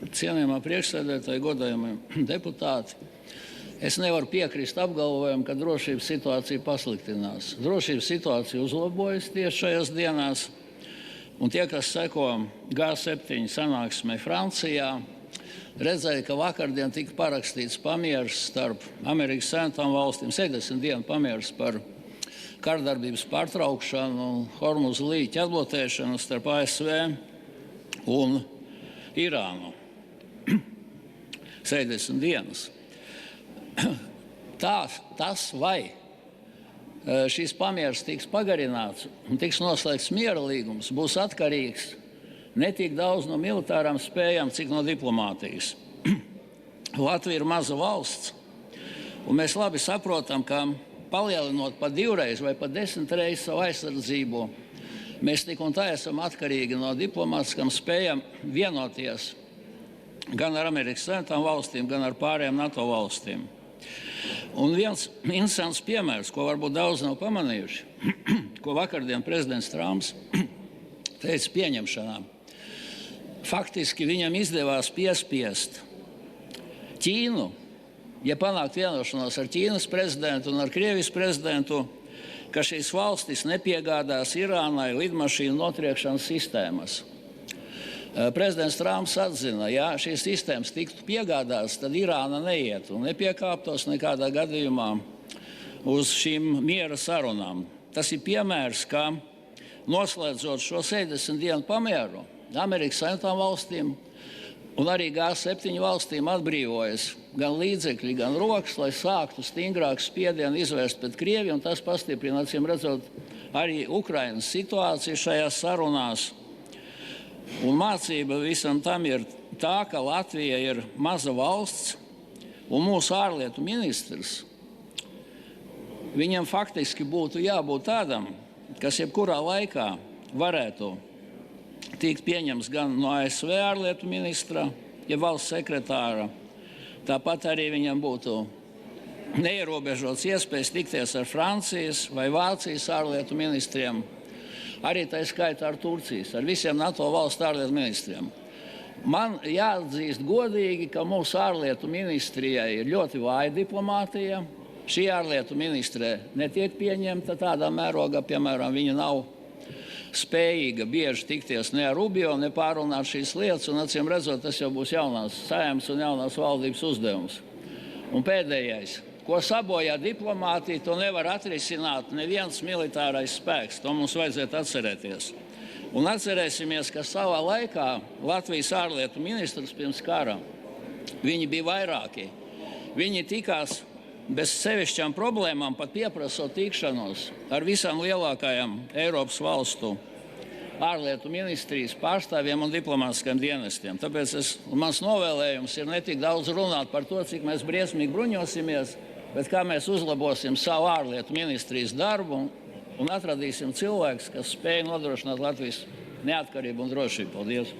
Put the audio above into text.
Cienījamā priekšsēdētāja, godājamie deputāti, es nevaru piekrist apgalvojumam, ka drošības situācija pasliktinās. Drošības situācija uzlabojas tieši šajās dienās, un tie, kas seko G7 sanāksmē Francijā, redzēja, ka vakardien tika parakstīts pamieris starp Amerikas Savienotām valstīm, 70 dienu pamieris par kardarbības pārtraukšanu un Hormuza līķa atblokēšanu starp ASV un Irānu. 70 dienas. Tas, vai šīs pamieris tiks pagarināts un tiks noslēgts miera līgums, būs atkarīgs ne tik daudz no militārām spējām, cik no diplomātijas. Latvija ir maza valsts, un mēs labi saprotam, ka palielinot pa 2 reizes vai pa 10 reizes savu aizsardzību, mēs tik un tā esam atkarīgi no diplomātiskām spējām vienoties gan ar Amerikas Savienotām valstīm, gan ar pārējām NATO valstīm. Un viens interesants piemērs, ko varbūt daudz nav pamanījuši, ko vakardien prezidents Trumps teica pieņemšanā. Faktiski viņam izdevās piespiest Ķīnu, ja panākt vienošanos ar Ķīnas prezidentu un ar Krievijas prezidentu, ka šīs valstis nepiegādās Irānai lidmašīnu notriekšanas sistēmas. Prezidents Trumps atzina, ja šīs sistēmas tiktu piegādātas, tad Irāna neiet un nepiekāptos nekādā gadījumā uz šīm miera sarunām. Tas ir piemērs, ka noslēdzot šo 70 dienu pamieru, Amerikas Savienotām valstīm un arī G7 valstīm atbrīvojas gan līdzekļi, gan rokas, lai sāktu stingrāku spiedienu izvērst pret Krieviju, un tas pastiprina, acīm redzot, arī Ukrainas situāciju šajās sarunās. Un mācība visam tam ir tā, ka Latvija ir maza valsts, un mūsu ārlietu ministrs, viņam faktiski būtu jābūt tādam, kas jebkurā laikā varētu tikt pieņems gan no ASV ārlietu ministra, ja valsts sekretāra, tāpat arī viņam būtu neierobežots iespējas tikties ar Francijas vai Vācijas ārlietu ministriem, arī tā skaitā ar Turcijas, ar visiem NATO valstu ārlietu ministriem. Man jāatzīst godīgi, ka mūsu ārlietu ministrijai ir ļoti vāja diplomātija. Šī ārlietu ministre netiek pieņemta tādā mērogā, piemēram, viņa nav spējīga bieži tikties ne ar Rubio, ne pārunāt šīs lietas, un acīm redzot, tas jau būs jaunās Saeimas un jaunās valdības uzdevums. Un pēdējais. Ko sabojā diplomātija, to nevar atrisināt neviens militārais spēks. To mums vajadzētu atcerēties. Un atcerēsimies, ka savā laikā Latvijas ārlietu ministrs pirms kara, viņi bija vairāki. Viņi tikās bez sevišķām problēmām, pat pieprasot tikšanos ar visām lielākajām Eiropas valstu ārlietu ministrijas pārstāvjiem un diplomātiskajiem dienestiem. Tāpēc mans novēlējums ir ne tik daudz runāt par to, cik mēs briesmīgi bruņosimies, bet kā mēs uzlabosim savu ārlietu ministrijas darbu un atradīsim cilvēkus, kas spēj nodrošināt Latvijas neatkarību un drošību. Paldies!